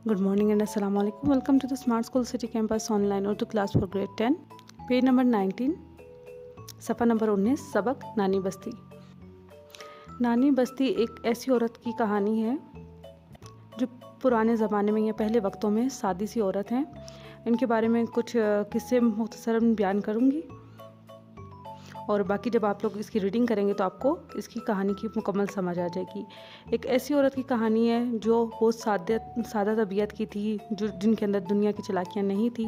Good morning and Assalamu alaikum. Welcome to the Smart School City Campus online Urdu class for grade 10. Page number 19, सफ़ा number 19, सबक नानी बस्ती। नानी बस्ती एक ऐसी औरत की कहानी है जो पुराने ज़माने में या पहले वक्तों में सादी सी औरत हैं। इनके बारे में कुछ किस्से मुख्तसरन बयान करूँगी और बाकी जब आप लोग इसकी रीडिंग करेंगे तो आपको इसकी कहानी की मुकम्मल समझ आ जाएगी। एक ऐसी औरत की कहानी है जो बहुत सादा तबीयत की थी, जो जिनके अंदर दुनिया की चालाकियाँ नहीं थी।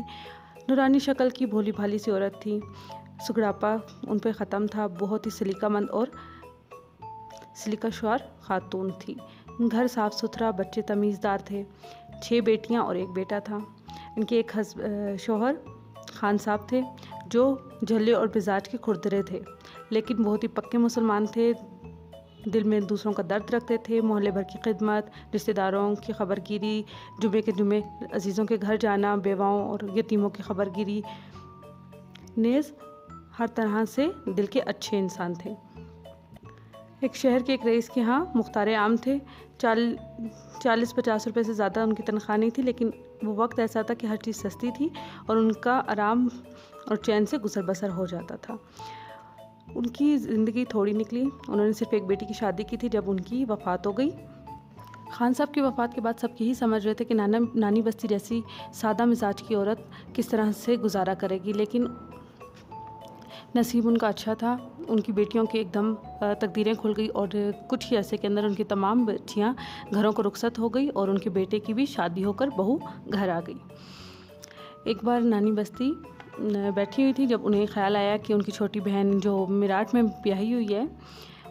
नूरानी शक्ल की भोली भाली सी औरत थी। सुगड़ापा उन पर ख़त्म था। बहुत ही सलीकामंद और सलीकाशार खातून थी। घर साफ़ सुथरा, बच्चे तमीज़दार थे। 6 बेटियां और 1 बेटा था। इनके एक शौहर खान साहब थे जो झल्ले और मिजाज के खुरदरे थे, लेकिन बहुत ही पक्के मुसलमान थे। दिल में दूसरों का दर्द रखते थे। मोहल्ले भर की खिदमत, रिश्तेदारों की खबरगिरी, जुमे के जुमे अजीज़ों के घर जाना, बेवाओं और यतीमों की खबरगिरी, नेज़ हर तरह से दिल के अच्छे इंसान थे। एक शहर के एक रईस के यहाँ मुख्तार आम थे। 40-50 रुपये से ज़्यादा उनकी तनख्वाह नहीं थी, लेकिन वो वक्त ऐसा था कि हर चीज़ सस्ती थी और उनका आराम और चैन से गुजर बसर हो जाता था। उनकी ज़िंदगी थोड़ी निकली। उन्होंने सिर्फ एक बेटी की शादी की थी जब उनकी वफ़ात हो गई। खान साहब की वफ़ात के बाद सब यही समझ रहे थे कि नानी बस्ती जैसी सादा मिजाज की औरत किस तरह से गुजारा करेगी, लेकिन नसीब उनका अच्छा था। उनकी बेटियों की एकदम तकदीरें खुल गई और कुछ ही अरसे के अंदर उनकी तमाम बच्चियाँ घरों को रुखसत हो गई और उनके बेटे की भी शादी होकर बहू घर आ गई। एक बार नानी बस्ती बैठी हुई थी जब उन्हें ख्याल आया कि उनकी छोटी बहन जो मेरठ में ब्याही हुई है,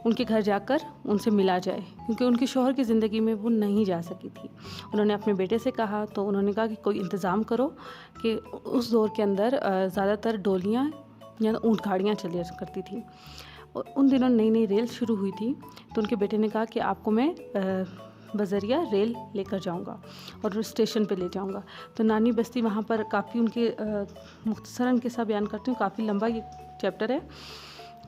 उनके घर जाकर उनसे मिला जाए, क्योंकि उनके शौहर की ज़िंदगी में वो नहीं जा सकी थी। उन्होंने अपने बेटे से कहा तो उन्होंने कहा कि कोई इंतज़ाम करो कि उस दौर के अंदर ज़्यादातर डोलियाँ या ऊँट गाड़ियाँ चली करती थी। और उन दिनों नई नई रेल शुरू हुई थी, तो उनके बेटे ने कहा कि आपको मैं बज़रिया रेल लेकर जाऊंगा और स्टेशन पे ले जाऊंगा। तो नानी बस्ती वहाँ पर काफ़ी उनके मुख्तसरन किस्सा बयान करती हूँ, काफ़ी लंबा ये चैप्टर है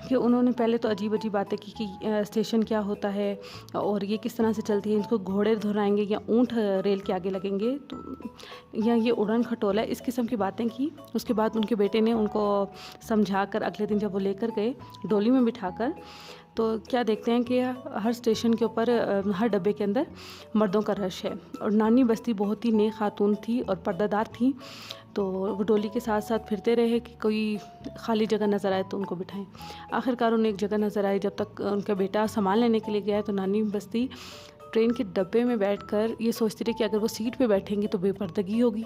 कि उन्होंने पहले तो अजीब अजीब बातें की कि स्टेशन क्या होता है और ये किस तरह से चलती है, इनको घोड़े दोहराएंगे या ऊँट रेल के आगे लगेंगे, तो या ये उड़न खटोला है, इस किस्म की बातें की। उसके बाद उनके बेटे ने उनको समझा कर अगले दिन जब वो लेकर गए डोली में बिठाकर, तो क्या देखते हैं कि हर स्टेशन के ऊपर हर डब्बे के अंदर मर्दों का रश है। और नानी बस्ती बहुत ही नेक खातून थी और पर्दादार थी, तो वो डोली के साथ साथ फिरते रहे कि कोई खाली जगह नज़र आए तो उनको बिठाएं। आखिरकार उन्हें एक जगह नज़र आई। जब तक उनका बेटा सामान लेने के लिए गया तो नानी बस्ती ट्रेन के डब्बे में बैठकर ये सोचती रही कि अगर वो सीट पे बैठेंगी तो बेपर्दगी होगी,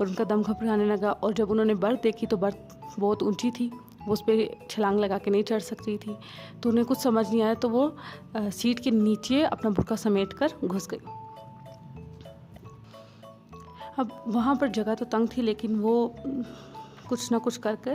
और उनका दम घबराने लगा। और जब उन्होंने बर्थ देखी तो बर्थ बहुत ऊंची थी, वो उस पर छलांग लगा के नहीं चढ़ सकती थी। तो उन्हें कुछ समझ नहीं आया, तो वो सीट के नीचे अपना बुर्का समेट कर घुस गई। अब वहाँ पर जगह तो तंग थी, लेकिन वो कुछ ना कुछ करके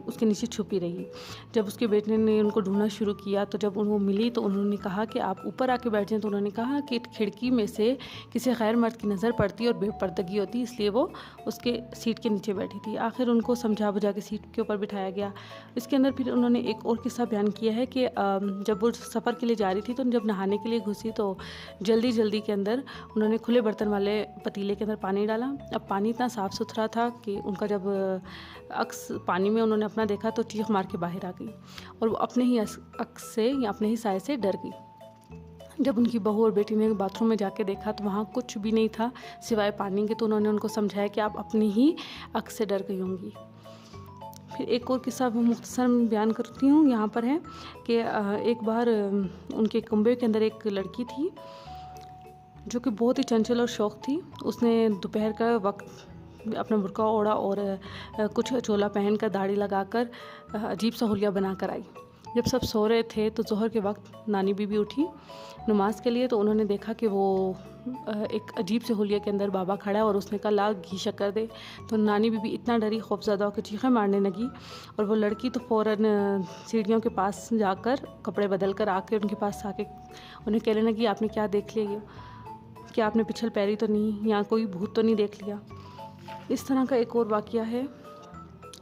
उसके नीचे छुपी रही। जब उसके बेटे ने उनको ढूंढना शुरू किया तो जब उनको मिली तो उन्होंने कहा कि आप ऊपर आके बैठ जाएं। तो उन्होंने कहा कि खिड़की में से किसी गैर मर्द की नज़र पड़ती और बेपर्दगी होती, इसलिए वो उसके सीट के नीचे बैठी थी। आखिर उनको समझा बुझा के सीट के ऊपर बिठाया गया। इसके अंदर फिर उन्होंने एक और किस्सा बयान किया है कि जब वो सफ़र के लिए जा रही थी तो जब नहाने के लिए घुसी तो जल्दी के अंदर उन्होंने खुले बर्तन वाले पतीले के अंदर पानी डाला। अब पानी इतना साफ़ सुथरा था कि उनका जब अक्स पानी में उन्होंने अपना देखा तो चीख मार के बाहर आ गई और वो अपने ही अक्स से या अपने ही साए से डर गई। जब उनकी बहू और बेटी ने बाथरूम में जाके देखा तो वहाँ कुछ भी नहीं था सिवाय पानी के। तो उन्होंने उनको समझाया कि आप अपनी ही अक्स से डर गई होंगी। फिर एक और किस्सा वो मुख्तसर बयान करती हूँ। यहाँ पर है कि एक बार उनके कुंबे के अंदर एक लड़की थी जो कि बहुत ही चंचल और शौक थी। उसने दोपहर का वक्त अपना बुर्का ओढ़ा और कुछ चोला पहन कर दाढ़ी लगाकर अजीब सा हुलिया बना कर आई। जब सब सो रहे थे तो जोहर के वक्त नानी बीबी उठी नमाज के लिए, तो उन्होंने देखा कि वो एक अजीब से हुलिया के अंदर बाबा खड़ा है और उसने कहा ला घी शक्कर दे। तो नानी बीबी इतना डरी, खौफज़दा होकर चीखें मारने लगी और वो लड़की तो फ़ौरन सीढ़ियों के पास जाकर कपड़े बदल कर आके उनके पास आके उन्हें कहने लगी आपने क्या देख लिया, क्या आपने पिछल पैरी तो नहीं, या कोई भूत तो नहीं देख लिया। इस तरह का एक और वाक़या है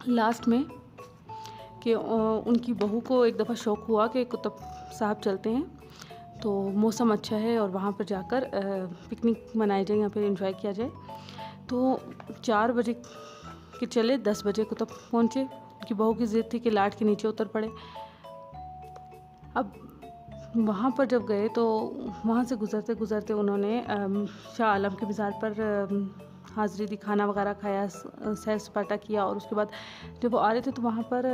लास्ट में कि उनकी बहू को एक दफ़ा शौक़ हुआ कि कुतुब साहब चलते हैं, तो मौसम अच्छा है और वहाँ पर जाकर पिकनिक मनाई जाए, यहाँ पर एंजॉय किया जाए। तो 4 बजे के चले 10 बजे को तब पहुँचे। उनकी बहू की ज़िद थी कि लाट के नीचे उतर पड़े। अब वहाँ पर जब गए तो वहाँ से गुज़रते गुज़रते उन्होंने शाह आलम के मज़ार पर हाज़िरी दी, खाना वगैरह खाया, सैर सपाटा किया। और उसके बाद जब वो आ रहे थे तो वहाँ पर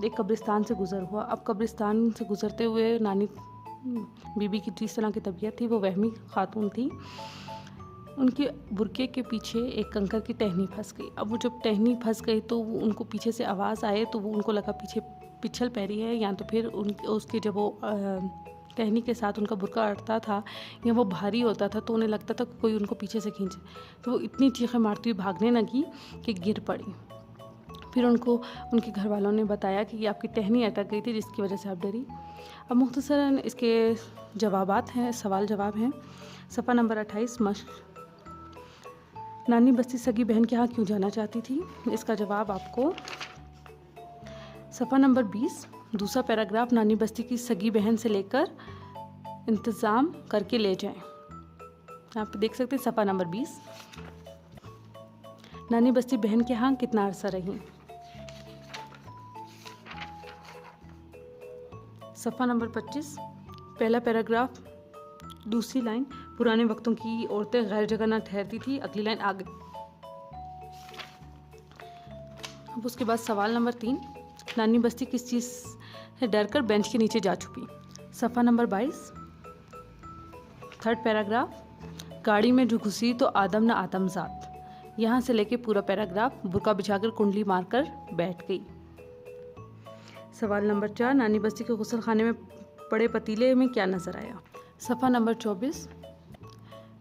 एक कब्रिस्तान से गुज़र हुआ। अब कब्रिस्तान से गुज़रते हुए नानी बीबी की जिस तरह की तबीयत थी वो वहमी खातून थी, उनके बुरके के पीछे एक कंकर की टहनी फंस गई। अब वो जब टहनी फंस गई तो उनको पीछे से आवाज़ आए तो वो उनको लगा पीछे पिछल पैरी है, या तो फिर उसके जब वो टहनी के साथ उनका बुरका अटता था या वो भारी होता था तो उन्हें लगता था कि कोई उनको पीछे से खींचे। तो वो इतनी चीखें मारती हुई भागने लगी कि गिर पड़ी। फिर उनको उनके घर वालों ने बताया कि ये आपकी टहनी अटक गई थी जिसकी वजह से आप डरी। अब मुख्तसरन इसके जवाबात हैं, सवाल जवाब हैं। सफ़ा नंबर 28 मश्क। नानी बस्ती सगी बहन के यहाँ क्यों जाना चाहती थी? इसका जवाब आपको सफ़ा नंबर 20 दूसरा पैराग्राफ, नानी बस्ती की सगी बहन से लेकर इंतज़ाम करके ले जाएं। यहाँ पे देख सकते हैं सफ़ा नंबर 20। नानी बस्ती बहन के यहाँ कितना अरसा रही? सफ़ा नंबर 25 पहला पैराग्राफ, दूसरी लाइन, पुराने वक्तों की औरतें गैर जगह ना ठहरती थी। अगली लाइन आगे। अब उसके बाद सवाल नंबर 3, नानी बस्ती किस चीज़ से डरकर बेंच के नीचे जा छुपी? सफ़ा नंबर 22 थर्ड पैराग्राफ, गाड़ी में जो घुसी तो आदम ना आदमजात। यहाँ से लेके पूरा पैराग्राफ, बुर्का बिछाकर कुंडली मारकर बैठ गई। सवाल नंबर 4, नानी बस्ती के गुसल खाने में पड़े पतीले में क्या नज़र आया? सफ़ा नंबर 24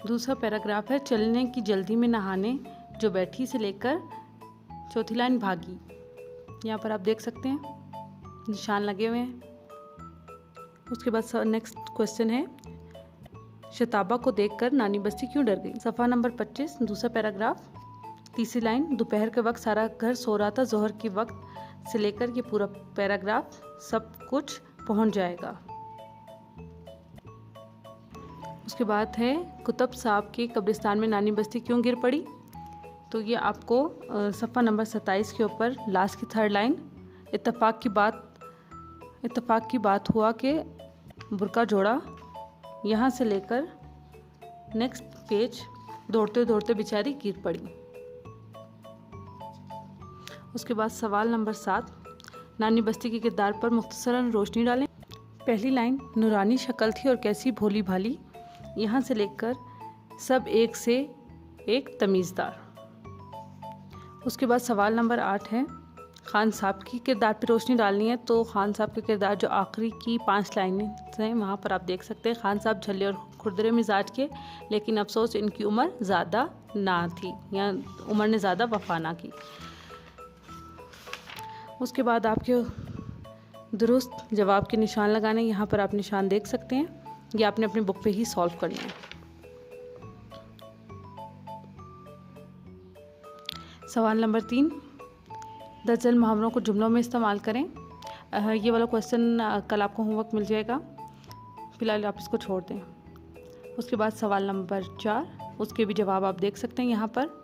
दूसरा पैराग्राफ है, चलने की जल्दी में नहाने जो बैठी से लेकर चौथी लाइन भागी। यहाँ पर आप देख सकते हैं निशान लगे हुए हैं। उसके बाद नेक्स्ट क्वेश्चन है, शताबा को देखकर नानी बस्ती क्यों डर गई? सफ़ा नंबर 25 दूसरा पैराग्राफ, तीसरी लाइन, दोपहर के वक्त सारा घर सो रहा था। जोहर के वक्त से लेकर ये पूरा पैराग्राफ सब कुछ पहुंच जाएगा। उसके बाद है, कुतुब साहब के कब्रिस्तान में नानी बस्ती क्यों गिर पड़ी? तो ये आपको सफ़ा नंबर 27 के ऊपर लास्ट की थर्ड लाइन, इत्तेफाक की बात हुआ कि बुर्का जोड़ा। यहाँ से लेकर नेक्स्ट पेज, दौड़ते दौड़ते बेचारी गिर पड़ी। उसके बाद सवाल नंबर 7, नानी बस्ती के किरदार पर मुख्तसरन रोशनी डालें। पहली लाइन, नूरानी शक्ल थी और कैसी भोली भाली। यहाँ से लेकर सब एक से एक तमीज़दार। उसके बाद सवाल नंबर 8 है, खान साहब की किरदार पर रोशनी डालनी है। तो खान साहब के किरदार जो आखिरी की 5 लाइनें हैं वहाँ पर आप देख सकते हैं, खान साहब झल्ले और खुरदरे मिजाज के, लेकिन अफसोस इनकी उम्र ज़्यादा ना थी, या उम्र ने ज़्यादा वफा ना की। उसके बाद आपके दुरुस्त जवाब के निशान लगाने, यहाँ पर आप निशान देख सकते हैं। ये आपने अपनी बुक पे ही सॉल्व करना है। सवाल नंबर 3, दर्जन मुहावरों को जुमलों में इस्तेमाल करें। ये वाला क्वेश्चन कल आपको होमवर्क मिल जाएगा, फिलहाल आप इसको छोड़ दें। उसके बाद सवाल नंबर 4, उसके भी जवाब आप देख सकते हैं यहाँ पर।